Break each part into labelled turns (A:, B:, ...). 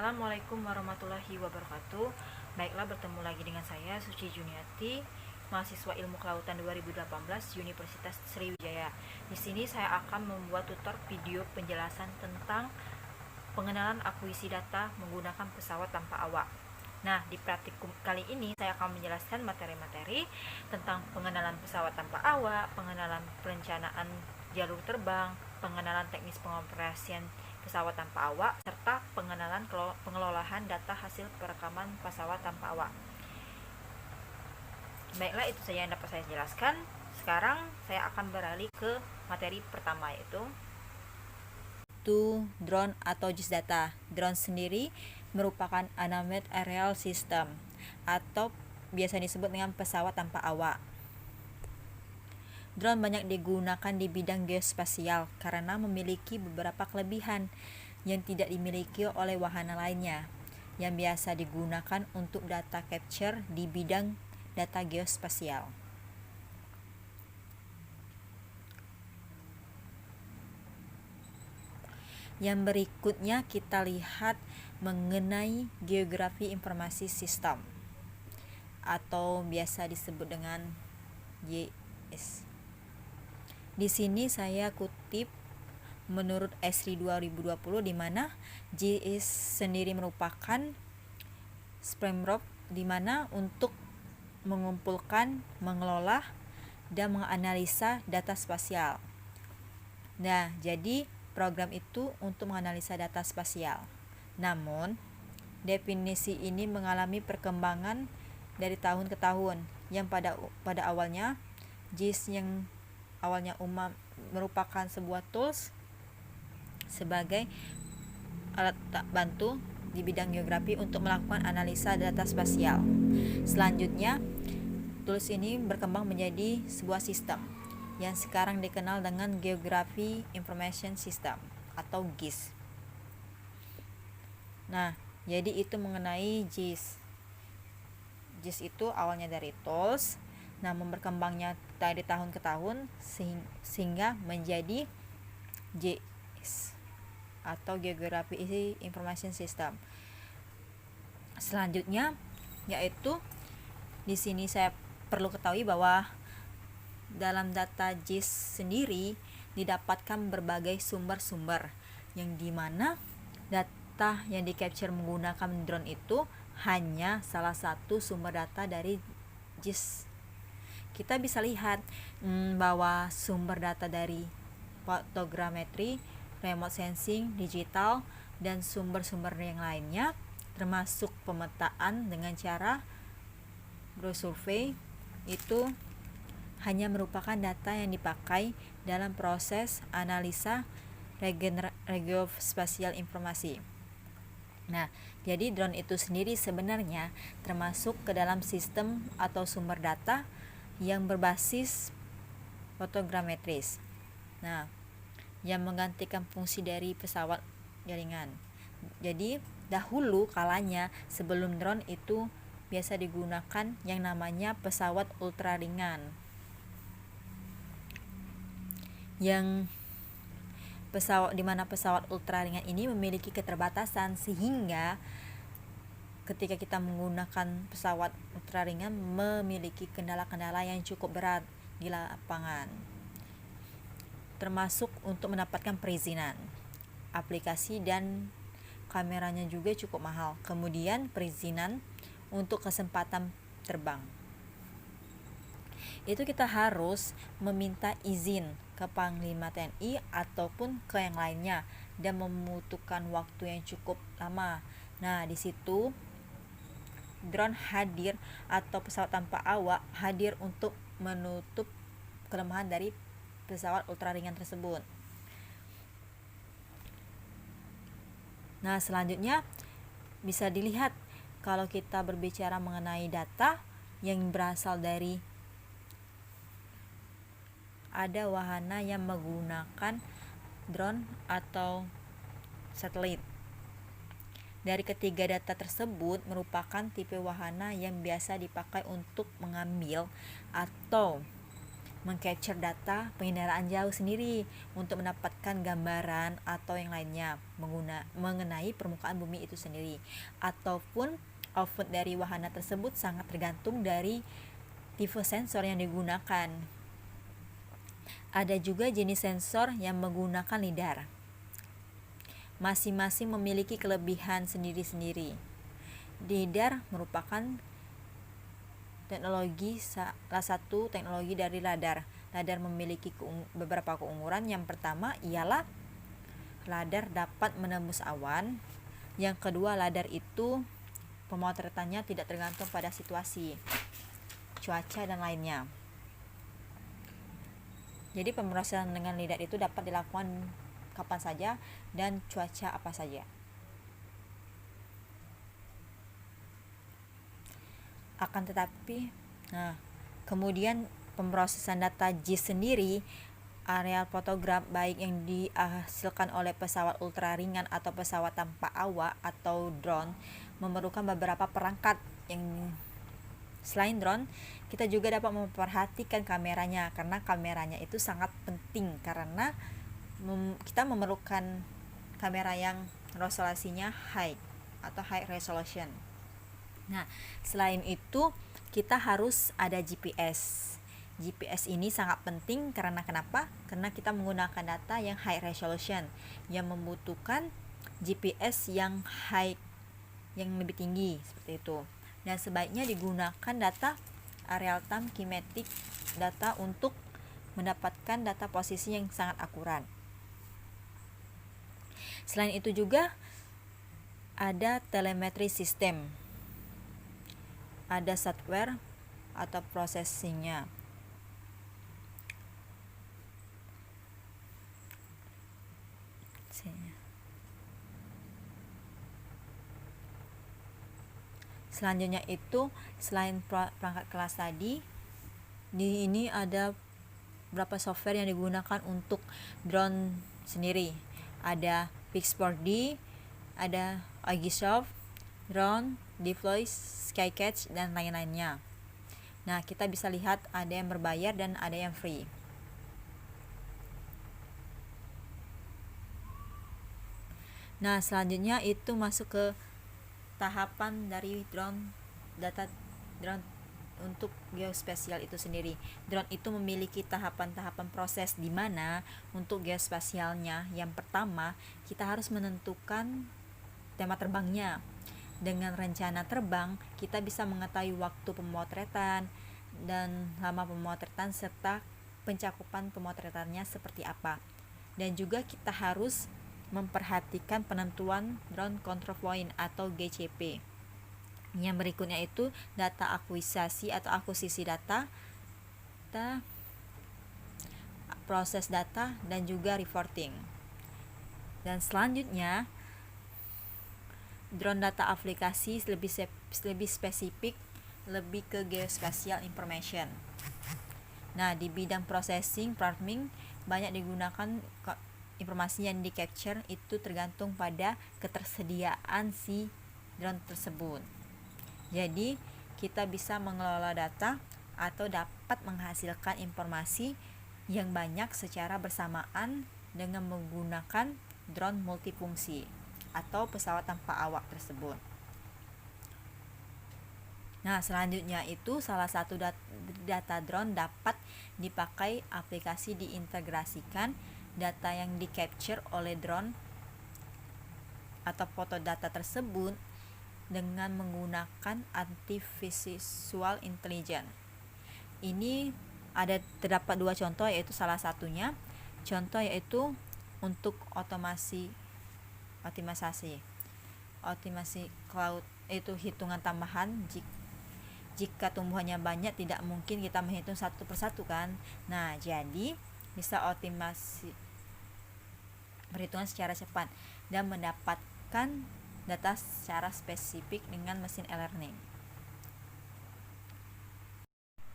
A: Assalamualaikum warahmatullahi wabarakatuh. Baiklah, bertemu lagi dengan saya Suci Juniati, mahasiswa Ilmu Kelautan 2018 Universitas Sriwijaya. Di sini saya akan membuat tutor video penjelasan tentang pengenalan akuisisi data menggunakan pesawat tanpa awak. Nah, di praktikum kali ini saya akan menjelaskan materi-materi tentang pengenalan pesawat tanpa awak, pengenalan perencanaan jalur terbang, pengenalan teknis pengoperasian pesawat tanpa awak, serta pengenalan pengelolaan data hasil perekaman pesawat tanpa awak. Baiklah, itu saja yang dapat saya jelaskan. Sekarang saya akan beralih ke materi pertama, yaitu drone atau JIS data. Drone sendiri merupakan unmanned aerial system atau biasa disebut dengan pesawat tanpa awak. Drone banyak digunakan di bidang geospasial karena memiliki beberapa kelebihan yang tidak dimiliki oleh wahana lainnya, yang biasa digunakan untuk data capture di bidang data geospasial. Yang berikutnya kita lihat mengenai geografi informasi sistem atau biasa disebut dengan GIS. Di sini saya kutip menurut ESRI 2020, di mana GIS sendiri merupakan framework di mana untuk mengumpulkan, mengelola, dan menganalisa data spasial. Nah, jadi program itu untuk menganalisa data spasial. Namun, definisi ini mengalami perkembangan dari tahun ke tahun, yang pada awalnya GIS yang awalnya merupakan sebuah tools sebagai alat bantu di bidang geografi untuk melakukan analisa data spasial. Selanjutnya, tools ini berkembang menjadi sebuah sistem yang sekarang dikenal dengan Geography Information System atau GIS. Nah, jadi itu mengenai GIS. GIS itu awalnya dari tools, namun berkembangnya dari tahun ke tahun sehingga menjadi GIS atau Geography Information System. Selanjutnya yaitu di sini saya perlu ketahui bahwa dalam data GIS sendiri didapatkan berbagai sumber-sumber, yang dimana data yang di capture menggunakan drone itu hanya salah satu sumber data dari GIS. Kita bisa lihat bahwa sumber data dari fotogrametri, remote sensing, digital, dan sumber-sumber yang lainnya, termasuk pemetaan dengan cara ground survey, itu hanya merupakan data yang dipakai dalam proses analisa geospasial informasi. Nah, jadi drone itu sendiri sebenarnya termasuk ke dalam sistem atau sumber data yang berbasis fotogrametris. Nah, yang menggantikan fungsi dari pesawat jaringan. Jadi, dahulu kalanya sebelum drone itu biasa digunakan yang namanya pesawat ultraringan. Di mana pesawat ultraringan ini memiliki keterbatasan, sehingga ketika kita menggunakan pesawat ultraringan memiliki kendala-kendala yang cukup berat di lapangan, termasuk untuk mendapatkan perizinan aplikasi, dan kameranya juga cukup mahal. Kemudian perizinan untuk kesempatan terbang itu kita harus meminta izin ke Panglima TNI ataupun ke yang lainnya, dan membutuhkan waktu yang cukup lama. Nah, di situ drone hadir atau pesawat tanpa awak hadir untuk menutup kelemahan dari pesawat ultraringan tersebut. Nah, selanjutnya bisa dilihat kalau kita berbicara mengenai data yang berasal dari ada wahana yang menggunakan drone atau satelit. Dari ketiga data tersebut merupakan tipe wahana yang biasa dipakai untuk mengambil atau mengcapture data penginderaan jauh sendiri untuk mendapatkan gambaran atau yang lainnya mengenai permukaan bumi itu sendiri. Ataupun output dari wahana tersebut sangat tergantung dari tipe sensor yang digunakan. Ada juga jenis sensor yang menggunakan lidar. Masing-masing memiliki kelebihan sendiri-sendiri. Lidar merupakan salah satu teknologi dari radar. Radar memiliki beberapa keunggulan. Yang pertama ialah radar dapat menembus awan. Yang kedua, radar itu pemotretannya tidak tergantung pada situasi, cuaca dan lainnya. Jadi pemrosesan dengan lidar itu dapat dilakukan kapan saja dan cuaca apa saja. Akan tetapi, kemudian pemrosesan data JIS sendiri, areal fotograf baik yang dihasilkan oleh pesawat ultra ringan atau pesawat tanpa awak atau drone memerlukan beberapa perangkat. Yang selain drone, kita juga dapat memperhatikan kameranya, karena kameranya itu sangat penting karena kita memerlukan kamera yang resolusinya high atau high resolution. Nah, selain itu kita harus ada GPS. GPS ini sangat penting karena kenapa? Karena kita menggunakan data yang high resolution, yang membutuhkan GPS yang high, yang lebih tinggi seperti itu. Dan sebaiknya digunakan data real time kinematic data untuk mendapatkan data posisi yang sangat akurat. Selain itu juga ada telemetri system. Ada software atau processingnya. Selanjutnya itu selain perangkat kelas tadi, di ini ada beberapa software yang digunakan untuk drone sendiri. Ada Pix4D, ada Agisoft, Drone, Deploy, Skycatch, dan lain-lainnya. Nah, kita bisa lihat ada yang berbayar dan ada yang free. Nah, selanjutnya itu masuk ke tahapan dari data drone untuk geospasial itu sendiri. Drone itu memiliki tahapan-tahapan proses di mana untuk geospasialnya, yang pertama kita harus menentukan tema terbangnya. Dengan rencana terbang, kita bisa mengetahui waktu pemotretan dan lama pemotretan serta pencakupan pemotretannya seperti apa. Dan juga kita harus memperhatikan penentuan Ground Control Point atau GCP. Yang berikutnya itu data akuisisi atau akuisisi data, proses data, dan juga reporting. Dan selanjutnya drone data aplikasi lebih spesifik, lebih ke geospatial information. Nah, di bidang processing, farming banyak digunakan informasi yang di capture itu tergantung pada ketersediaan si drone tersebut. Jadi kita bisa mengelola data atau dapat menghasilkan informasi yang banyak secara bersamaan dengan menggunakan drone multifungsi atau pesawat tanpa awak tersebut. Nah, selanjutnya itu salah satu data drone dapat dipakai aplikasi diintegrasikan data yang di capture oleh drone atau foto data tersebut dengan menggunakan artificial intelligence. Ini terdapat dua contoh, yaitu salah satunya contoh yaitu untuk otimasi cloud, itu hitungan tambahan. Jika tumbuhannya banyak, tidak mungkin kita menghitung satu persatu kan. Nah, jadi bisa optimasi perhitungan secara cepat dan mendapatkan data secara spesifik dengan mesin e-learning.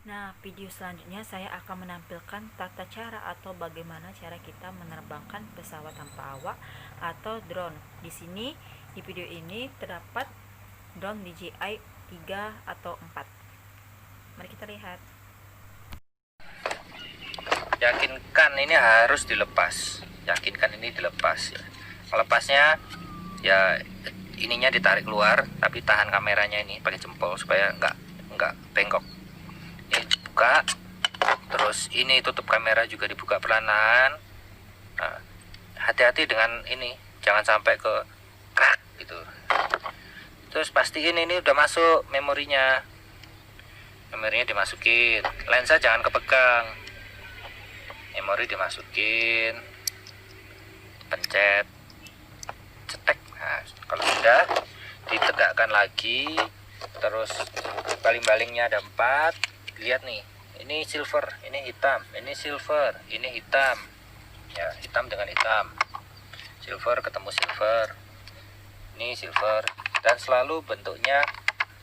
A: Nah, video selanjutnya saya akan menampilkan tata cara atau bagaimana cara kita menerbangkan pesawat tanpa awak atau drone. Di sini, di video ini terdapat drone DJI 3 atau 4. Mari kita lihat.
B: yakinkan ini harus dilepas, yakinkan ini dilepas ya. Melepasnya ya ininya ditarik keluar, tapi tahan kameranya ini pakai jempol supaya nggak bengkok. Ini buka, terus ini tutup kamera juga dibuka perlahan. Nah, hati-hati dengan ini, jangan sampai ke krak gitu. Terus pastiin ini udah masuk memorinya dimasukin, lensa jangan kepegang, memori dimasukin, pencet, cetek. Nah, kalau sudah ditegakkan lagi, terus baling-balingnya ada 4. Lihat nih, ini silver, ini hitam, ini silver, ini hitam ya, hitam dengan hitam, silver ketemu silver, ini silver, dan selalu bentuknya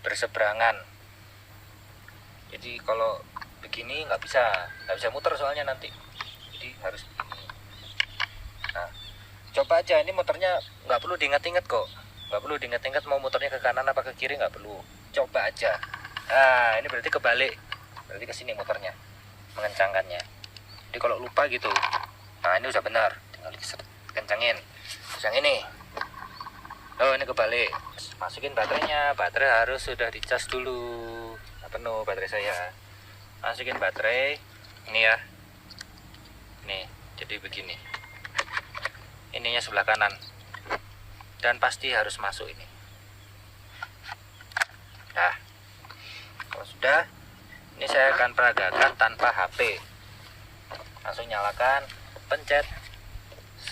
B: berseberangan. Jadi kalau begini nggak bisa muter soalnya nanti, jadi harus begini. Nah, coba aja, ini muternya nggak perlu diingat-ingat kok, nggak perlu diingat-ingat mau muternya ke kanan apa ke kiri, nggak perlu, coba aja. Nah, ini berarti kebalik, berarti ke sini muternya, mengencangkannya. Jadi kalau lupa gitu, nah ini udah benar, tinggal kencangin. Terus yang ini, oh ini kebalik, masukin baterainya, baterai harus sudah dicas dulu, nah, penuh baterai saya. Masukin baterai ini ya, nih jadi begini, ininya sebelah kanan, dan pasti harus masuk ini. Nah, kalau sudah, ini saya akan peragakan tanpa HP. Langsung nyalakan, pencet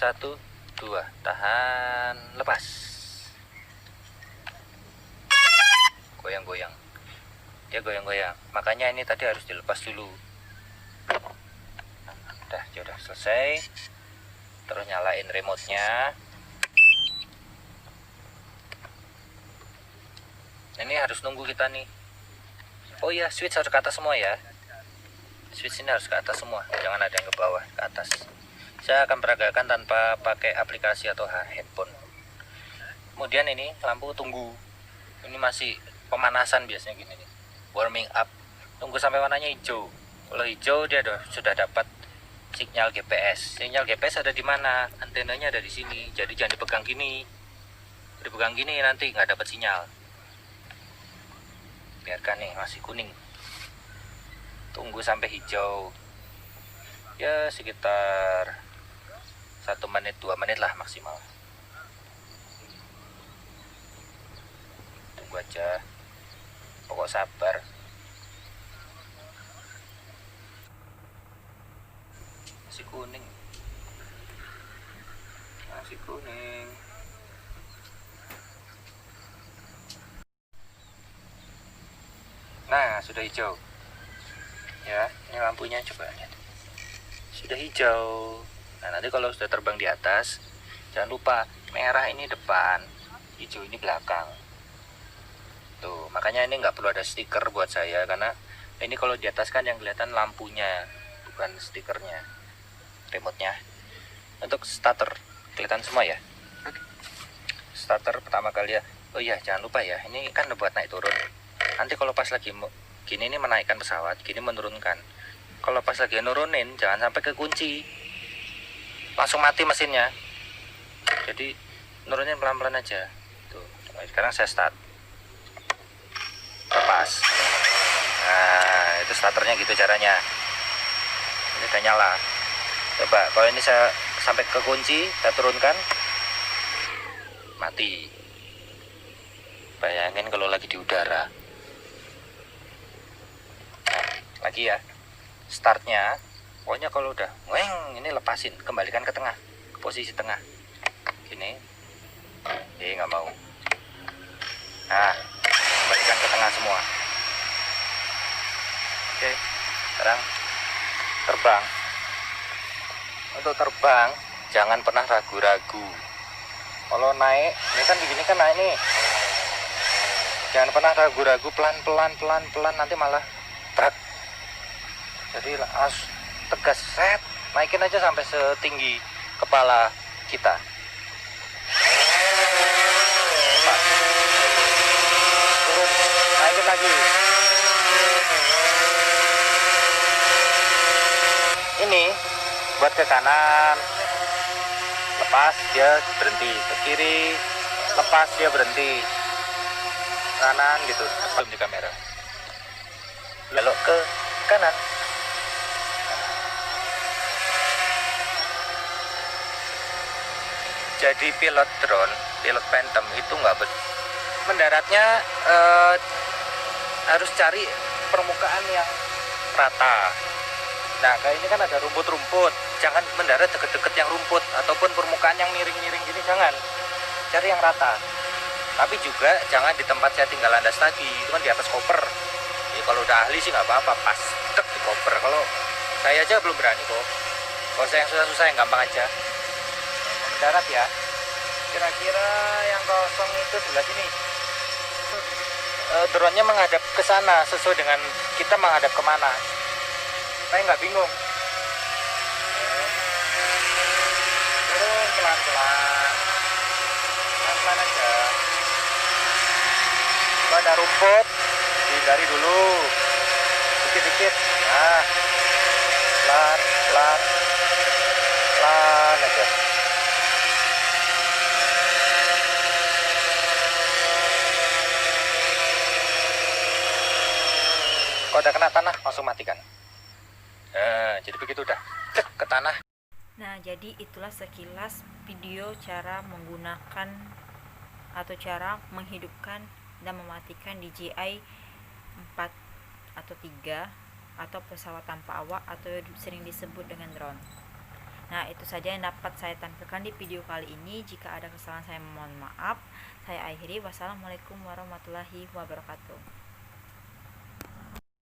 B: 1, 2, tahan, lepas, goyang-goyang, dia goyang-goyang, makanya ini tadi harus dilepas dulu. Nah, udah selesai. Terus nyalain remote-nya. Ini harus nunggu kita nih. Oh iya, switch harus ke atas semua ya. Switch ini harus ke atas semua, jangan ada yang ke bawah, ke atas. Saya akan peragakan tanpa pakai aplikasi atau handphone. Kemudian ini lampu tunggu. Ini masih pemanasan biasanya gini nih. Warming up. Tunggu sampai warnanya hijau. Kalau hijau dia sudah dapat sinyal GPS. Sinyal GPS ada di mana? Antenanya ada di sini. Jadi jangan dipegang gini. Dipegang gini nanti nggak dapat sinyal. Biarkan nih masih kuning. Tunggu sampai hijau. Ya sekitar 1 menit 2 menit lah maksimal. Tunggu aja. Pokok sabar. Masih kuning. Masih kuning. Nah, sudah hijau. Ya, ini lampunya coba lihat. Sudah hijau. Nah, nanti kalau sudah terbang di atas, jangan lupa merah ini depan, hijau ini belakang. Tuh, makanya ini nggak perlu ada stiker buat saya, karena ini kalau di atas kan yang kelihatan lampunya, bukan stikernya, remote-nya. Untuk starter, kelihatan semua ya. Starter pertama kali ya. Oh iya, jangan lupa ya, ini kan buat naik turun. Nanti kalau pas lagi gini ini menaikkan pesawat, gini menurunkan. Kalau pas lagi nurunin, jangan sampai kekunci, langsung mati mesinnya. Jadi nurunin pelan-pelan aja. Tuh, sekarang saya start, lepas. Nah, itu starternya gitu caranya. Ini udah nyala. Coba kalau ini saya sampai ke kunci, saya turunkan, mati. Bayangin kalau lagi di udara. Lagi ya, startnya pokoknya kalau udah weng ini lepasin, kembalikan ke tengah, ke posisi tengah gini. Nggak mau. Nah, kembalikan ke tengah semua. Oke, sekarang terbang. Untuk terbang jangan pernah ragu-ragu. Kalau naik ini kan begini kan naik nih, jangan pernah ragu-ragu, pelan-pelan nanti malah berat. Jadi harus tegas, set, naikin aja sampai setinggi kepala kita. Turun, naikin lagi. Ini buat ke kanan, lepas dia berhenti, ke kiri, lepas dia berhenti, kanan gitu, belum di kamera, belok ke kanan. Jadi pilot drone, pilot Phantom itu nggak mendaratnya harus cari permukaan yang rata. Nah, kayak ini kan ada rumput-rumput, jangan mendarat deket-deket yang rumput ataupun permukaan yang miring-miring gini, jangan. Cari yang rata. Tapi juga jangan di tempat saya tinggal landas tadi, itu kan di atas koper. Ya kalau udah ahli sih nggak apa-apa, pas tek di koper. Kalau saya aja belum berani kok. Kalau saya yang susah-susah yang gampang aja. Mendarat ya. Kira-kira yang kosong itu sebelah sini. Drone-nya menghadap ke sana sesuai dengan kita menghadap kemana. Saya nggak bingung. Turun pelan-pelan, pelan-pelan aja. Kalau ada rumput, dihindari dulu, dikit-dikit. Nah, pelan, pelan, pelan aja. Kalau udah kena tanah, langsung matikan. Nah, jadi begitu udah cek ke tanah.
A: Nah, jadi itulah sekilas video cara menggunakan atau cara menghidupkan dan mematikan DJI 4 atau 3 atau pesawat tanpa awak atau sering disebut dengan drone. Nah, itu saja yang dapat saya tampilkan di video kali ini. Jika ada kesalahan saya mohon maaf. Saya akhiri. Wassalamualaikum warahmatullahi wabarakatuh.